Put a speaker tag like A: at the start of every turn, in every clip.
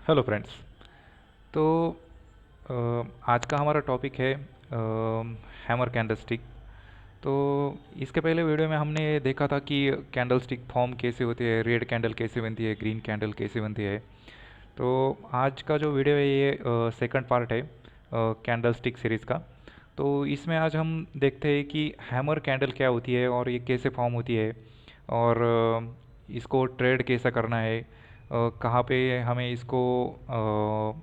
A: Hello friends. तो आज का हमारा टॉपिक है हैमर कैंडलस्टिक। तो इसके पहले वीडियो में हमने देखा था कि कैंडलस्टिक फॉर्म कैसे होती है, रेड कैंडल कैसे बनती है, ग्रीन कैंडल कैसे बनती है। तो आज का जो वीडियो है ये सेकंड पार्ट है कैंडलस्टिक सीरीज़ का। तो इसमें आज हम देखते हैं कि हैमर कैंडल क्या होती है और ये कैसे फॉर्म होती है, और इसको ट्रेड कैसा करना है, कहाँ पे हमें इसको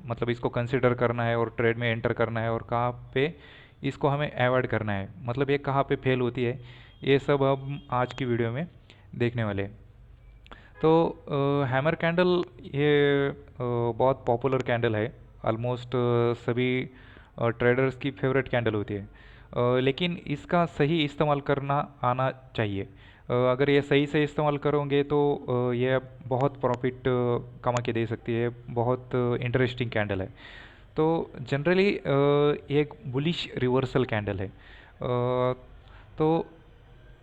A: मतलब इसको कंसिडर करना है और ट्रेड में एंटर करना है, और कहाँ पे इसको हमें अवॉइड करना है, मतलब ये कहाँ पे फेल होती है। ये सब हम आज की वीडियो में देखने वाले हैं। तो हैमर कैंडल ये बहुत पॉपुलर कैंडल है। ऑलमोस्ट सभी ट्रेडर्स की फेवरेट कैंडल होती है। लेकिन इसका सही इस्तेमाल करना आना चाहिए। अगर ये सही से इस्तेमाल करोगे तो ये बहुत प्रॉफिट कमा के दे सकती है। बहुत इंटरेस्टिंग कैंडल है। तो जनरली एक बुलिश रिवर्सल कैंडल है। तो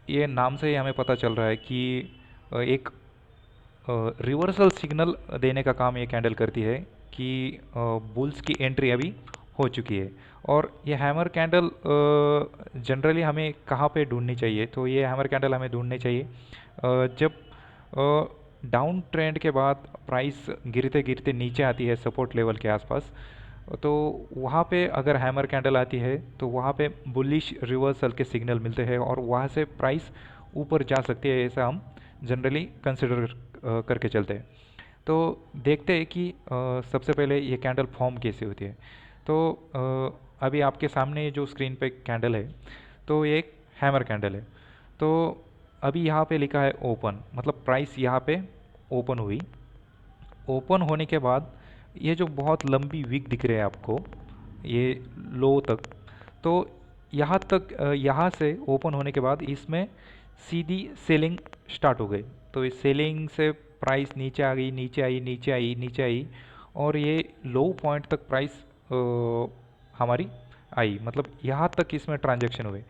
A: ये नाम से ही हमें पता चल रहा है कि एक रिवर्सल सिग्नल देने का काम ये कैंडल करती है कि बुल्स की एंट्री अभी हो चुकी है। और ये हैमर कैंडल जनरली हमें कहाँ पे ढूंढनी चाहिए, तो ये हैमर कैंडल हमें ढूंढनी चाहिए जब डाउन ट्रेंड के बाद प्राइस गिरते गिरते नीचे आती है सपोर्ट लेवल के आसपास। तो वहाँ पे अगर हैमर कैंडल आती है तो वहाँ पे बुलिश रिवर्सल के सिग्नल मिलते हैं और वहाँ से प्राइस ऊपर जा सकती है, ऐसा हम जनरली कंसिडर करके चलते हैं। तो देखते हैं कि सबसे पहले ये कैंडल फॉर्म कैसे होती है। तो अभी आपके सामने जो स्क्रीन पे कैंडल है, तो ये एक हैमर कैंडल है। तो अभी यहाँ पे लिखा है ओपन, मतलब प्राइस यहाँ पे ओपन हुई। ओपन होने के बाद ये जो बहुत लंबी विक दिख रही है आपको, ये लो तक, तो यहाँ तक यहाँ से ओपन होने के बाद इसमें सीधी सेलिंग स्टार्ट हो गई। तो इस सेलिंग से प्राइस नीचे आ गई, नीचे आई, नीचे आई, नीचे आई, और ये लो पॉइंट तक प्राइस हमारी आई, मतलब यहाँ तक इसमें ट्रांजैक्शन हुए।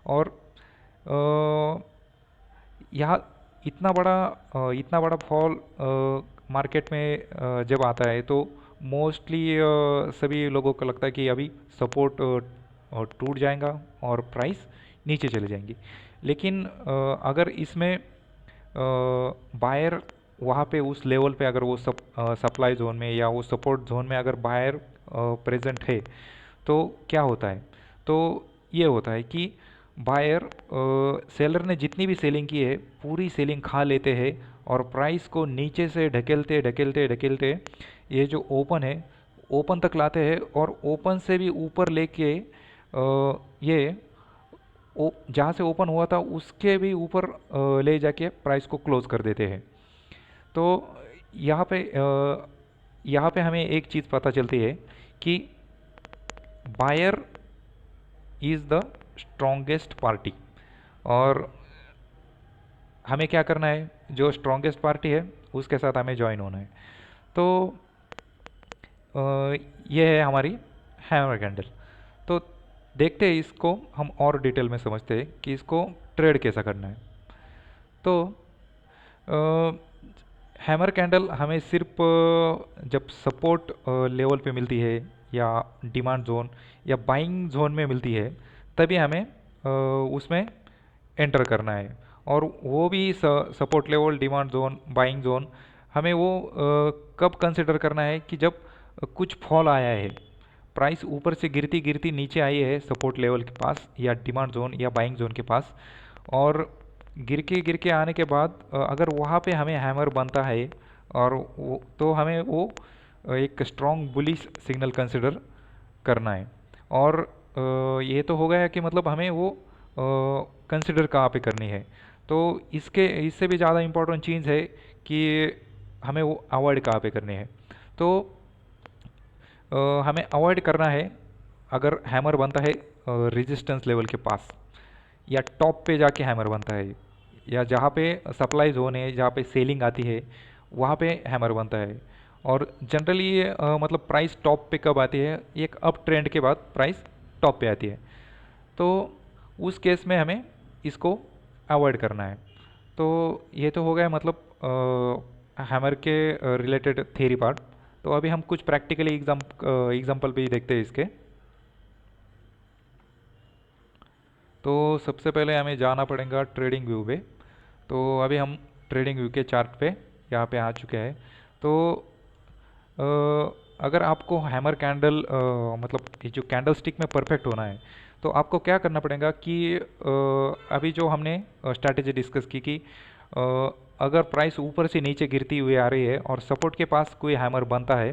A: और अ, यहाँ इतना बड़ा फॉल मार्केट में जब आता है तो मोस्टली सभी लोगों को लगता है कि अभी सपोर्ट टूट जाएगा और प्राइस नीचे चले जाएंगी। लेकिन अगर इसमें बायर वहाँ पे उस लेवल पे अगर वो सप्लाई जोन में या वो सपोर्ट जोन में अगर बायर प्रेजेंट है, तो क्या होता है, तो ये होता है कि बायर सेलर ने जितनी भी सेलिंग की है पूरी सेलिंग खा लेते हैं और प्राइस को नीचे से ढकेलते ढकेलते ढकेलते ये जो ओपन है ओपन तक लाते हैं, और ओपन से भी ऊपर लेके ये जहाँ से ओपन हुआ था उसके भी ऊपर ले जाके प्राइस को क्लोज कर देते हैं। तो यहाँ पे यहाँ पे हमें एक चीज़ पता चलती है कि buyer is the strongest party, और हमें क्या करना है, जो स्ट्रॉन्गेस्ट पार्टी है उसके साथ हमें ज्वाइन होना है। तो ये है हमारी हैमर कैंडल। तो देखते हैं इसको हम और डिटेल में समझते हैं कि इसको ट्रेड कैसा करना है। तो हैमर कैंडल हमें सिर्फ जब सपोर्ट लेवल पे मिलती है या डिमांड जोन या बाइंग जोन में मिलती है तभी हमें उसमें एंटर करना है। और वो भी support level, demand zone, buying zone हमें वो कब कंसिडर करना है कि जब कुछ फॉल आया है, प्राइस ऊपर से गिरती गिरती नीचे आई है सपोर्ट लेवल के पास या डिमांड जोन या बाइंग जोन के पास, और गिर के आने के बाद अगर वहाँ पे हमें हैमर बनता है और वो तो हमें वो एक स्ट्रॉन्ग बुलिश सिग्नल कंसिडर करना है। और ये तो हो गया कि मतलब हमें वो कंसिडर कहाँ पे करनी है। तो इसके इससे भी ज़्यादा इम्पोर्टेंट चीज़ है कि हमें वो अवॉइड कहाँ पे करनी है। तो हमें अवॉइड करना है अगर हैमर बनता है रेजिस्टेंस लेवल के पास या टॉप पे जाके हैमर बनता है, या जहाँ पे सप्लाई जोन है, जहाँ पे सेलिंग आती है वहाँ पे हैमर बनता है। और जनरली ये मतलब प्राइस टॉप पे कब आती है, एक अप ट्रेंड के बाद प्राइस टॉप पे आती है। तो उस केस में हमें इसको अवॉइड करना है। तो ये तो हो गया मतलब हैमर के रिलेटेड थ्योरी पार्ट। तो अभी हम कुछ प्रैक्टिकली एग्जाम्पल भी देखते हैं इसके। तो सबसे पहले हमें जाना पड़ेगा ट्रेडिंग व्यू पे। तो अभी हम ट्रेडिंग व्यू के चार्ट पे यहाँ पे आ चुके हैं। तो अ, अगर आपको हैमर कैंडल मतलब ये जो कैंडल स्टिक में परफेक्ट होना है, तो आपको क्या करना पड़ेगा कि अभी जो हमने स्ट्रैटेजी डिस्कस की कि अ, अगर प्राइस ऊपर से नीचे गिरती हुई आ रही है और सपोर्ट के पास कोई हैमर बनता है,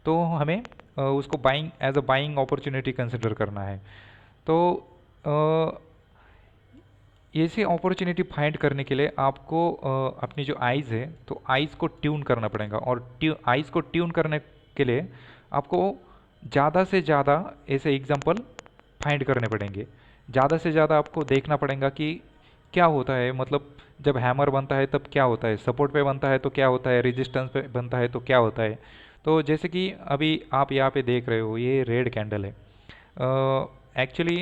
A: तो हमें उसको buying as a buying opportunity consider करना है। तो अ, ऐसी अपॉर्चुनिटी फाइंड करने के लिए आपको अपनी जो आइज़ है, तो आइज़ को ट्यून करना पड़ेगा। और आइज़ को ट्यून करने के लिए आपको ज़्यादा से ज़्यादा ऐसे एग्जांपल फाइंड करने पड़ेंगे। ज़्यादा से ज़्यादा आपको देखना पड़ेगा कि क्या होता है, मतलब जब हैमर बनता है तब क्या होता है, सपोर्ट पे बनता है तो क्या होता है, रेजिस्टेंस पे बनता है तो क्या होता है। तो जैसे कि अभी आप यहाँ पे देख रहे हो, ये रेड कैंडल है। एक्चुअली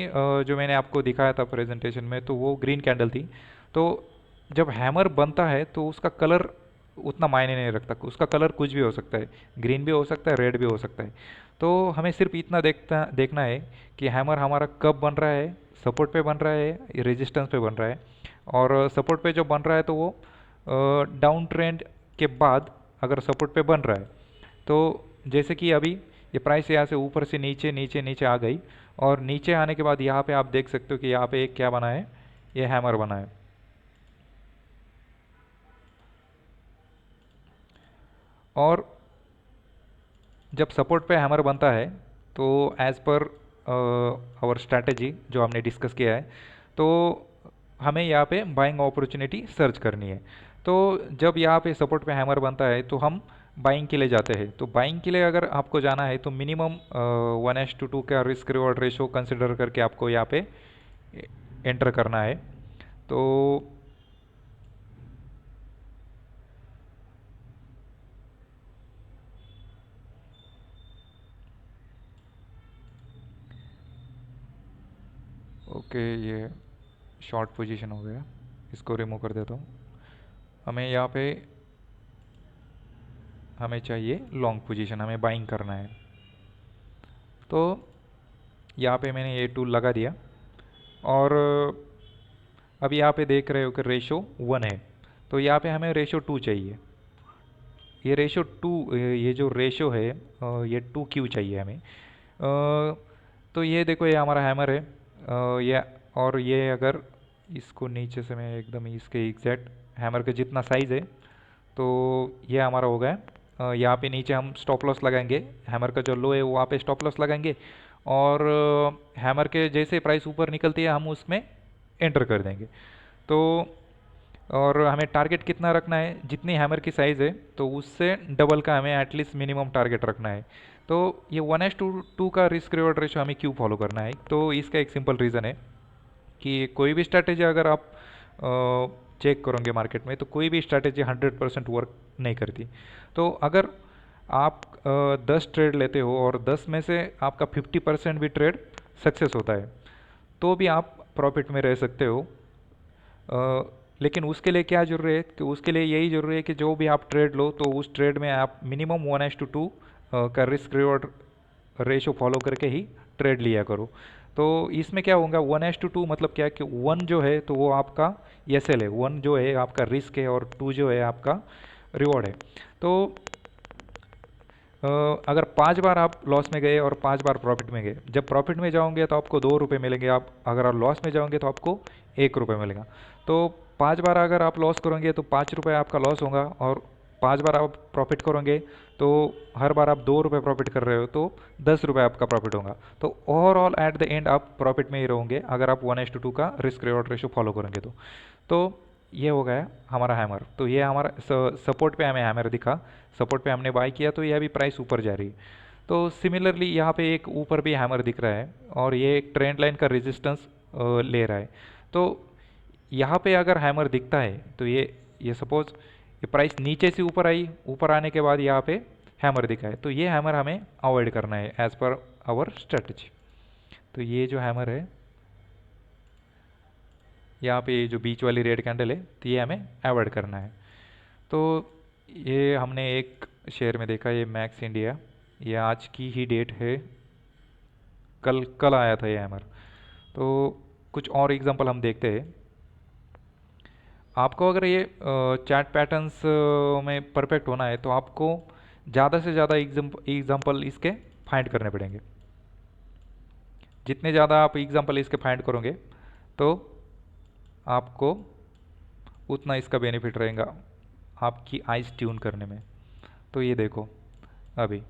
A: जो मैंने आपको दिखाया था प्रेजेंटेशन में, तो वो ग्रीन कैंडल थी। तो जब हैमर बनता है तो उसका कलर उतना मायने नहीं रखता, उसका कलर कुछ भी हो सकता है, ग्रीन भी हो सकता है, रेड भी हो सकता है। तो हमें सिर्फ इतना देखना है कि हैमर हमारा कब बन रहा है, सपोर्ट पे बन रहा है, रेजिस्टेंस पे बन रहा है। और सपोर्ट पे जो बन रहा है तो वो डाउन ट्रेंड के बाद अगर सपोर्ट पे बन रहा है, तो जैसे कि अभी ये प्राइस यहाँ से ऊपर से नीचे नीचे नीचे आ गई, और नीचे आने के बाद यहाँ पे आप देख सकते हो कि यहाँ पे एक क्या बना है, ये हैमर बना है। और जब सपोर्ट पे हैमर बनता है, तो एज पर आवर स्ट्रैटेजी जो हमने डिस्कस किया है, तो हमें यहाँ पे बाइंग अपॉर्चुनिटी सर्च करनी है। तो जब यहाँ पे सपोर्ट पे हैमर बनता है तो हम बाइंग के लिए जाते हैं। तो बाइंग के लिए अगर आपको जाना है तो मिनिमम 1:2 का रिस्क रिवॉर्ड रेशो कंसिडर करके आपको यहाँ पे एंटर करना है। तो ओके, ये शॉर्ट पोजीशन हो गया, इसको रिमूव कर देता हूँ। हमें यहाँ पे हमें चाहिए लॉन्ग पोजीशन, हमें बाइंग करना है। तो यहाँ पे मैंने ये टूल लगा दिया, और अब यहाँ पे देख रहे हो कि रेशो 1 है। तो यहाँ पे हमें रेशो 2 चाहिए। ये रेशो 2, ये जो रेशो है ये 2 क्यों चाहिए हमें। तो ये देखो, ये हमारा हैमर है। ये और ये अगर इसको नीचे से मैं एकदम इसके एग्जैक्ट हैमर के जितना साइज़ है, तो ये हमारा हो गया। यहाँ पे नीचे हम स्टॉप लॉस लगाएंगे, हैमर का जो लो है वहाँ पे स्टॉप लॉस लगाएंगे। और हैमर के जैसे प्राइस ऊपर निकलती है हम उसमें एंटर कर देंगे। तो और हमें टारगेट कितना रखना है, जितनी हैमर की साइज़ है तो उससे डबल का हमें एटलीस्ट मिनिमम टारगेट रखना है। तो ये 1:2 का रिस्क रिवॉर्ड रेशो हमें क्यों फॉलो करना है, तो इसका एक सिंपल रीज़न है कि कोई भी स्ट्रैटेजी अगर आप चेक करोगे मार्केट में, तो कोई भी स्ट्रैटेजी 100% वर्क नहीं करती। तो अगर आप 10 ट्रेड लेते हो और 10 में से आपका 50% भी ट्रेड सक्सेस होता है, तो भी आप प्रॉफिट में रह सकते हो। लेकिन उसके लिए क्या जरूरी है, कि उसके लिए यही जरूरी है कि जो भी आप ट्रेड लो, तो उस ट्रेड में आप मिनिमम 1:2 का रिस्क रिवॉर्ड रेशो फॉलो करके ही ट्रेड लिया करो। तो इसमें क्या होगा, 1:2 मतलब क्या है कि 1 जो है तो वो आपका एस एल है, 1 जो है आपका रिस्क है, और 2 जो है आपका रिवॉर्ड है। तो अगर 5 बार आप लॉस में गए और 5 बार प्रॉफिट में गए, जब प्रॉफिट में जाओगे तो आपको 2 रुपये मिलेंगे, आप अगर आप लॉस में जाओगे तो आपको 1 रुपये मिलेगा। तो 5 बार अगर आप लॉस करोगे तो 5 रुपये आपका लॉस होगा, और 5 बार आप प्रॉफिट करोगे तो हर बार आप 2 रुपये प्रॉफिट कर रहे हो, तो 10 रुपये आपका प्रॉफिट होगा। तो ओवरऑल एट द एंड आप प्रॉफिट में ही रहोगे अगर आप 1:2 का रिस्क रिवॉर्ड रेशो फॉलो करेंगे। तो ये हो गया हमारा हैमर। तो ये हमारा सपोर्ट पे हमें हैमर दिखा, सपोर्ट पे हमने बाय किया, तो ये अभी प्राइस ऊपर जा रही है। तो सिमिलरली यहाँ पे एक ऊपर भी हैमर दिख रहा है, और ये एक ट्रेंड लाइन का रेजिस्टेंस ले रहा है। तो यहाँ पे अगर हैमर दिखता है तो ये सपोज ये प्राइस नीचे से ऊपर आई, ऊपर आने के बाद यहाँ पे हैमर दिखा है, तो ये हैमर हमें अवॉइड करना है एज पर आवर स्ट्रेटजी। तो ये जो हैमर है, यहाँ पे जो बीच वाली रेड कैंडल है, तो ये हमें अवॉइड करना है। तो ये हमने एक शेयर में देखा, ये मैक्स इंडिया, ये आज की ही डेट है, कल कल आया था ये हैमर। तो कुछ और एग्जांपल हम देखते हैं। आपको अगर ये चैट पैटर्न्स में परफेक्ट होना है तो आपको ज़्यादा से ज़्यादा एग्जांपल इसके फाइंड करने पड़ेंगे। जितने ज़्यादा आप एग्जांपल इसके फाइंड करोगे तो आपको उतना इसका बेनिफिट रहेगा आपकी आइज़ ट्यून करने में। तो ये देखो, अभी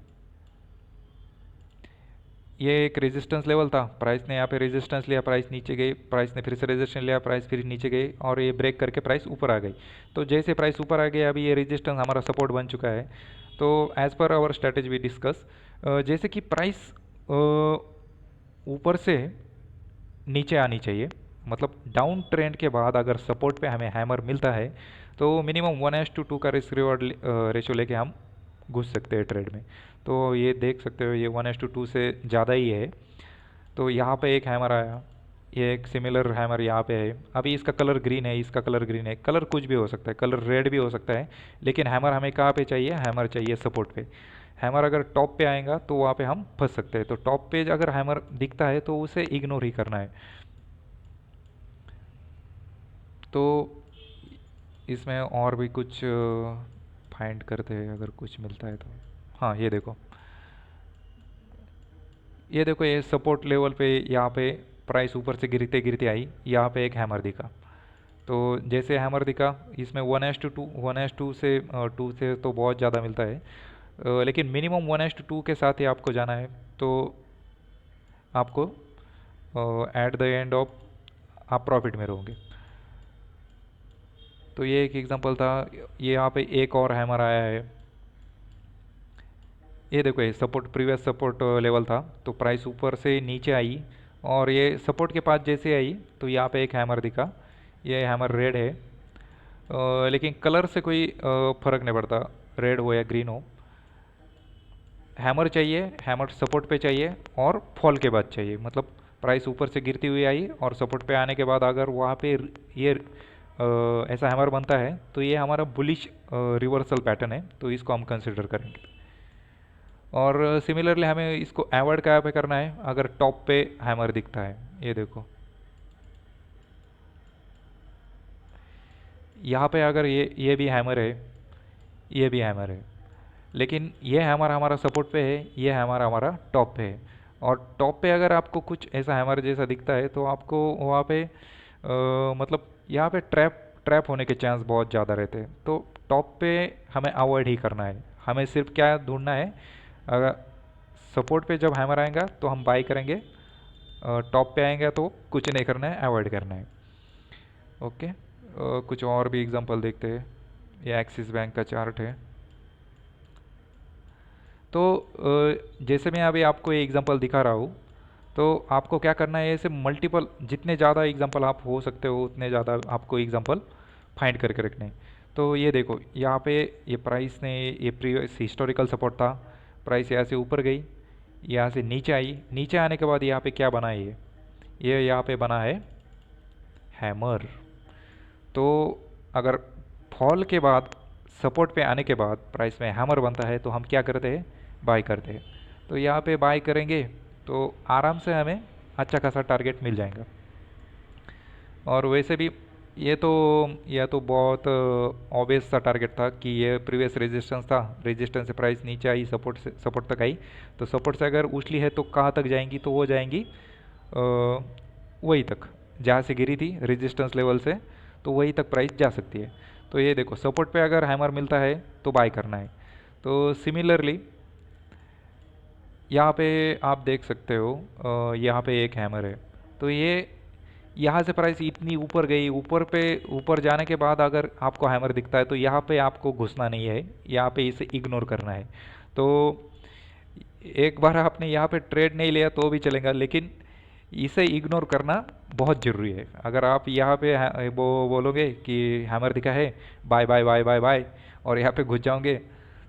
A: ये एक रेजिस्टेंस लेवल था, प्राइस ने यहाँ पे रेजिस्टेंस लिया, प्राइस नीचे गई, प्राइस ने फिर से रेजिस्टेंस लिया, प्राइस फिर नीचे गई और ये ब्रेक करके प्राइस ऊपर आ गई। तो जैसे प्राइस ऊपर आ गया, अभी ये रेजिस्टेंस हमारा सपोर्ट बन चुका है। तो as per hour strategy we discuss, जैसे कि प्राइस ऊपर से नीचे आनी चाहिए, मतलब डाउन ट्रेंड के बाद अगर सपोर्ट पे हमें हैमर मिलता है तो मिनिमम 1:2 का रिस्क रिवॉर्ड रेशो लेके हम घुस सकते हैं ट्रेड में। तो ये देख सकते हो, ये 1:2 से ज़्यादा ही है। तो यहाँ पे एक हैमर आया, ये एक सिमिलर हैमर यहाँ पे है। अभी इसका कलर ग्रीन है, इसका कलर ग्रीन है, कलर कुछ भी हो सकता है, कलर रेड भी हो सकता है, लेकिन हैमर हमें कहाँ पे चाहिए? हैमर चाहिए सपोर्ट पे। हैमर अगर टॉप पे आएगा तो वहाँ पे हम फंस सकते हैं। तो टॉप पे अगर हैमर दिखता है तो उसे इग्नोर ही करना है। तो इसमें और भी कुछ फाइंड करते हैं अगर कुछ मिलता है तो। हाँ, ये देखो, ये सपोर्ट लेवल पे यहाँ पे प्राइस ऊपर से गिरते गिरते आई, यहाँ पे एक हैमर दिखा। तो जैसे हैमर दिखा, इसमें 1:2, 1:2 से 2 से तो बहुत ज़्यादा मिलता है, लेकिन मिनिमम 1:2 के साथ ही आपको जाना है। तो आपको एट द एंड ऑफ आप प्रॉफिट में रहोगे। तो ये एक एग्जांपल था। ये यहाँ पे एक और हैमर आया है, ये देखो, ये सपोर्ट प्रीवियस सपोर्ट लेवल था, तो प्राइस ऊपर से नीचे आई और ये सपोर्ट के पास जैसे आई तो यहाँ पे एक हैमर दिखा। ये हैमर रेड है, लेकिन कलर से कोई फ़र्क नहीं पड़ता, रेड हो या ग्रीन हो। हैमर चाहिए, हैमर सपोर्ट पे चाहिए और फॉल के बाद चाहिए, मतलब प्राइस ऊपर से गिरती हुई आई और सपोर्ट पे आने के बाद अगर वहाँ पे ये ऐसा हैमर बनता है तो ये हमारा बुलिश रिवर्सल पैटर्न है, तो इसको हम कंसिडर करेंगे। और सिमिलरली हमें इसको अवॉइड कहाँ पे करना है? अगर टॉप पे हैमर दिखता है, ये देखो यहाँ पे अगर ये भी हैमर है, ये भी हैमर है, लेकिन ये हैमर हमारा सपोर्ट पे है, ये हैमर हमारा टॉप पे है। और टॉप पे अगर आपको कुछ ऐसा हैमर जैसा दिखता है तो आपको वहाँ पे मतलब यहाँ पे ट्रैप ट्रैप होने के चांस बहुत ज़्यादा रहते हैं। तो टॉप पे हमें अवॉइड ही करना है, हमें सिर्फ क्या ढूंढना है? अगर सपोर्ट पे जब हैमर आएगा तो हम बाई करेंगे, टॉप पे आएंगे तो कुछ नहीं करना है, अवॉइड करना है। ओके, कुछ और भी एग्जांपल देखते हैं। ये एक्सिस बैंक का चार्ट है। तो जैसे मैं अभी आपको ये एग्जांपल दिखा रहा हूँ, तो आपको क्या करना है? ऐसे मल्टीपल, जितने ज़्यादा एग्जांपल आप हो सकते हो उतने ज़्यादा आपको एग्जांपल फाइंड करके रखने हैं। तो ये देखो, यहाँ पे ये प्राइस ने, ये प्रीवियस हिस्टोरिकल सपोर्ट था, प्राइस यहाँ से ऊपर गई, यहाँ से नीचे आई, नीचे आने के बाद यहाँ पे क्या बना है? ये यहाँ पे बना है हैमर। तो अगर फॉल के बाद सपोर्ट पे आने के बाद प्राइस में हैमर बनता है तो हम क्या करते हैं? बाय करते हैं। तो यहाँ पे बाय करेंगे तो आराम से हमें अच्छा खासा टारगेट मिल जाएगा। और वैसे भी ये तो यह तो बहुत ऑब्वियस सा टारगेट था कि ये प्रीवियस रेजिस्टेंस था, रेजिस्टेंस से प्राइस नीचे आई, सपोर्ट तक आई, तो सपोर्ट से अगर उछली है तो कहाँ तक जाएंगी? तो वो जाएंगी वही तक जहाँ से गिरी थी रेजिस्टेंस लेवल से, तो वही तक प्राइस जा सकती है। तो ये देखो, सपोर्ट पे अगर हैमर मिलता है तो बाय करना है। तो सिमिलरली यहाँ पे आप देख सकते हो, यहाँ पे एक हैमर है, तो ये यहाँ से प्राइस इतनी ऊपर गई, ऊपर पे ऊपर जाने के बाद अगर आपको हैमर दिखता है तो यहाँ पे आपको घुसना नहीं है, यहाँ पे इसे इग्नोर करना है। तो एक बार आपने यहाँ पे ट्रेड नहीं लिया तो भी चलेगा, लेकिन इसे इग्नोर करना बहुत ज़रूरी है। अगर आप यहाँ पे वो बोलोगे कि हैमर दिखा है, buy buy buy buy buy, और यहाँ पे घुस जाओगे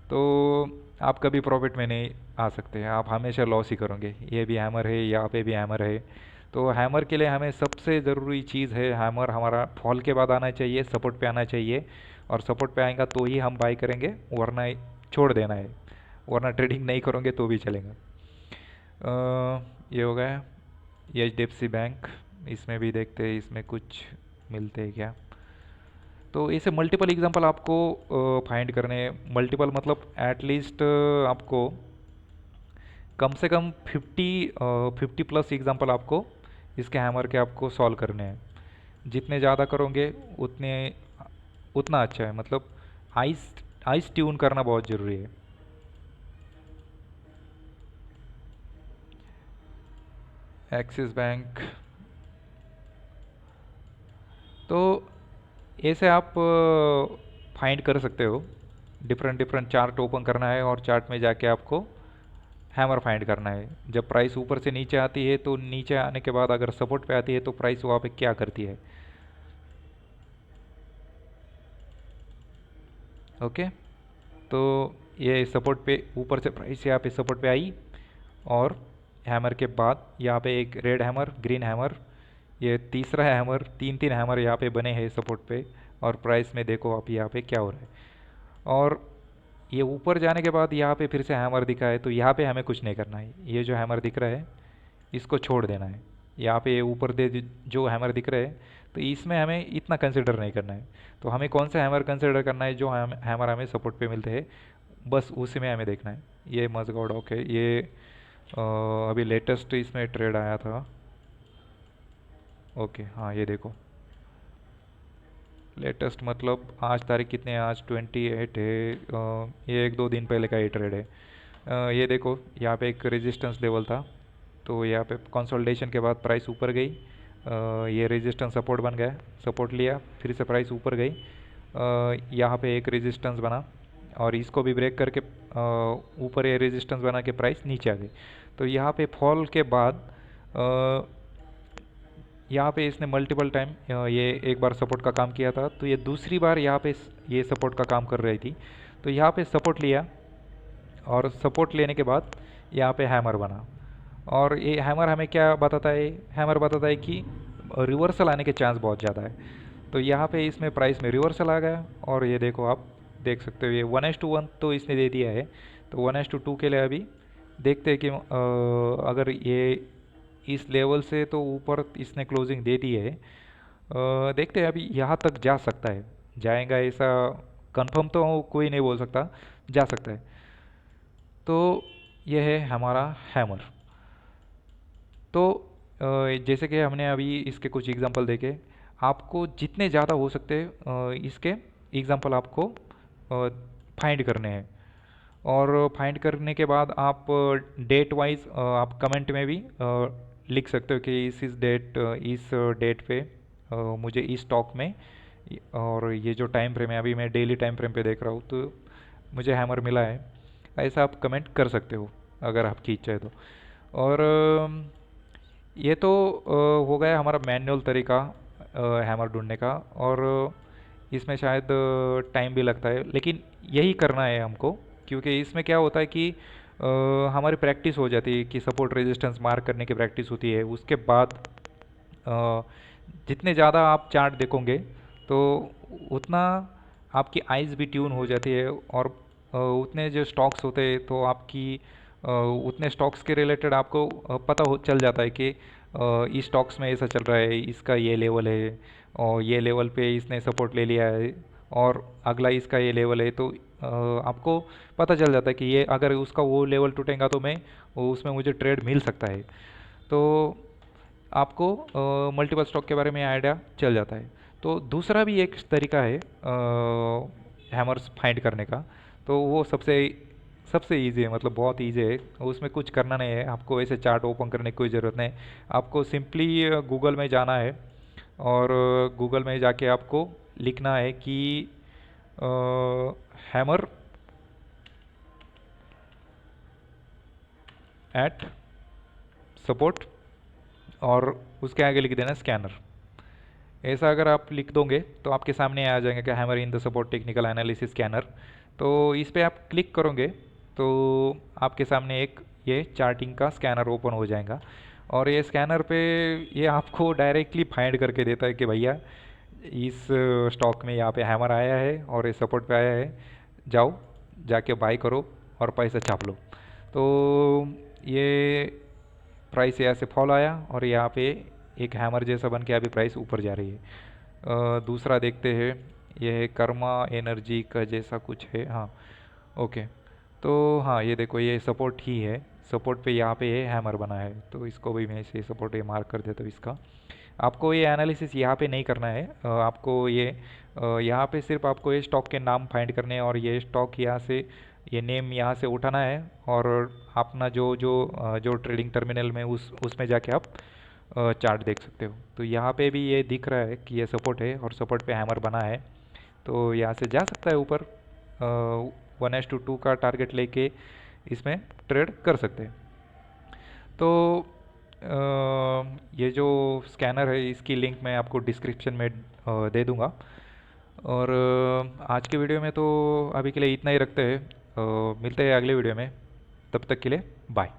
A: तो आप कभी प्रॉफिट में नहीं आ सकते हैं, आप हमेशा लॉस ही करोगे। ये भी हैमर है, यहाँ पे भी हैमर है। तो हैमर के लिए हमें सबसे ज़रूरी चीज़ है, हैमर हमारा फॉल के बाद आना चाहिए, सपोर्ट पे आना चाहिए, और सपोर्ट पे आएगा तो ही हम बाई करेंगे, वरना छोड़ देना है, वरना ट्रेडिंग नहीं करोगे तो भी चलेगा। ये हो गया HDFC बैंक। इसमें भी देखते हैं इसमें कुछ मिलते हैं क्या। तो ऐसे मल्टीपल एग्जांपल आपको फाइंड करने हैं। मल्टीपल मतलब एटलीस्ट आपको कम से कम 50 प्लस एग्जांपल आपको इसके हैमर के आपको सॉल्व करने हैं। जितने ज़्यादा करोगे उतने उतना अच्छा है। मतलब आइस आइस ट्यून करना बहुत ज़रूरी है। Axis bank. तो ऐसे आप फाइंड कर सकते हो। डिफरेंट डिफरेंट चार्ट ओपन करना है और चार्ट में जाके आपको हैमर फाइंड करना है। जब प्राइस ऊपर से नीचे आती है तो नीचे आने के बाद अगर सपोर्ट पे आती है तो प्राइस वहाँ पे क्या करती है। ओके। तो ये सपोर्ट पे ऊपर से प्राइस यहाँ पे सपोर्ट पे आई और हैमर के बाद यहाँ पे एक रेड हैमर, ग्रीन हैमर, ये तीसरा हैमर, तीन तीन हैमर यहाँ पे बने हैं सपोर्ट पे। और प्राइस में देखो आप यहाँ पे क्या हो रहा है। और ये ऊपर जाने के बाद यहाँ पे फिर से हैमर दिखा है तो यहाँ पे हमें कुछ नहीं करना है। ये जो हैमर दिख रहा है इसको छोड़ देना है। यहाँ पे ऊपर दे जो हैमर दिख रहे हैं तो इसमें हमें इतना कंसिडर नहीं करना है। तो हमें कौन सा हैमर कंसिडर करना है, जो हैमर हमें सपोर्ट पे मिलते हैं बस उसी में हमें देखना है। ये मजगॉड ओके। ये अभी लेटेस्ट इसमें ट्रेड आया था। ओके हाँ ये देखो लेटेस्ट मतलब आज तारीख कितने है, आज 28 है। ये एक दो दिन पहले का ये ट्रेड है। ये देखो यहाँ पे एक रेजिस्टेंस लेवल था तो यहाँ पे कंसोलिडेशन के बाद प्राइस ऊपर गई। ये रेजिस्टेंस सपोर्ट बन गया, सपोर्ट लिया, फिर से प्राइस ऊपर गई। यहाँ पे एक रेजिस्टेंस बना और इसको भी ब्रेक करके ऊपर ये रेजिस्टेंस बना के प्राइस नीचे आ गई। तो यहाँ पे फॉल के बाद यहाँ पे इसने मल्टीपल टाइम ये एक बार सपोर्ट का काम किया था तो ये दूसरी बार यहाँ पे ये सपोर्ट का काम कर रही थी। तो यहाँ पे सपोर्ट लिया और सपोर्ट लेने के बाद यहाँ पे हैमर बना। और ये हैमर हमें क्या बताता है, हैमर बताता है कि रिवर्सल आने के चांस बहुत ज़्यादा है। तो यहाँ पे इसमें प्राइस में रिवर्सल आ गया और ये देखो आप देख सकते हो ये 1:1 तो इसने दे दिया है। तो 1:2 के लिए अभी देखते हैं कि अगर ये इस लेवल से तो ऊपर इसने क्लोजिंग दे दी है। देखते हैं अभी यहाँ तक जा सकता है, जाएगा ऐसा कंफर्म तो कोई नहीं बोल सकता, जा सकता है। तो यह है हमारा हैमर। तो जैसे कि हमने अभी इसके कुछ एग्जांपल देखे, आपको जितने ज़्यादा हो सकते इसके एग्जांपल आपको फाइंड करने हैं। और फाइंड करने के बाद आप डेट वाइज आप कमेंट में भी लिख सकते हो कि इस डेट पे मुझे इस स्टॉक में और ये जो टाइम फ्रेम है, अभी मैं डेली टाइम फ्रेम पे देख रहा हूँ तो मुझे हैमर मिला है। ऐसा आप कमेंट कर सकते हो अगर आपकी इच्छा है तो। और ये तो हो गया हमारा मैनुअल तरीका हैमर ढूंढने का। और इसमें शायद टाइम भी लगता है लेकिन यही करना है हमको, क्योंकि इसमें क्या होता है कि हमारी प्रैक्टिस हो जाती है कि सपोर्ट रेजिस्टेंस मार्क करने की प्रैक्टिस होती है। उसके बाद जितने ज़्यादा आप चार्ट देखोगे तो उतना आपकी आइज़ भी ट्यून हो जाती है। और उतने जो स्टॉक्स होते हैं तो आपकी उतने स्टॉक्स के रिलेटेड आपको पता हो चल जाता है कि इस स्टॉक्स में ऐसा चल रहा है, इसका ये लेवल है और ये लेवल पे इसने सपोर्ट ले लिया है और अगला इसका ये लेवल है। तो आपको पता चल जाता है कि ये अगर उसका वो लेवल टूटेगा तो मैं उसमें मुझे ट्रेड मिल सकता है। तो आपको मल्टीपल स्टॉक के बारे में आइडिया चल जाता है। तो दूसरा भी एक तरीका है हैमर्स फाइंड करने का। तो वो सबसे सबसे ईजी है, मतलब बहुत ईजी है। उसमें कुछ करना नहीं है, आपको ऐसे चार्ट ओपन करने की कोई ज़रूरत नहीं। आपको सिंपली गूगल में जाना है और गूगल में जाके आपको लिखना है कि हैमर एट सपोर्ट और उसके आगे लिख देना स्कैनर। ऐसा अगर आप लिख दोगे तो आपके सामने आ जाएंगे कि hammer in the support technical analysis scanner. तो इस पर आप क्लिक करोगे तो आपके सामने एक ये चार्टिंग का स्कैनर ओपन हो जाएगा। और ये स्कैनर पे ये आपको डायरेक्टली फाइंड करके देता है कि भैया इस स्टॉक में यहाँ पे हैमर आया है और ये सपोर्ट पे आया है, जाओ जाके बाई करो और पैसा छाप लो। तो ये प्राइस यहाँ से फॉल आया और यहाँ पे एक हैमर जैसा बन के अभी प्राइस ऊपर जा रही है। दूसरा देखते हैं, ये है कर्मा एनर्जी का जैसा कुछ है, हाँ ओके। तो हाँ ये देखो ये सपोर्ट ही है, सपोर्ट पे यहाँ पे ये हैमर बना है, तो इसको भी मैं इसे सपोर्ट ये मार्क कर देता हूँ इसका। आपको ये एनालिसिस यहाँ पे नहीं करना है, आपको ये यहाँ पे सिर्फ आपको ये स्टॉक के नाम फाइंड करने हैं और ये स्टॉक यहाँ से ये नेम यहाँ से उठाना है और अपना जो जो जो ट्रेडिंग टर्मिनल में उसमें जाके आप चार्ट देख सकते हो। तो यहाँ पे भी ये दिख रहा है कि ये सपोर्ट है और सपोर्ट पे हैमर बना है, तो यहाँ से जा सकता है ऊपर। 1:2 का टारगेट लेके इसमें ट्रेड कर सकते हैं। तो ये जो स्कैनर है इसकी लिंक मैं आपको डिस्क्रिप्शन में दे दूंगा। और आज के वीडियो में तो अभी के लिए इतना ही रखते हैं, मिलते हैं अगले वीडियो में, तब तक के लिए बाय।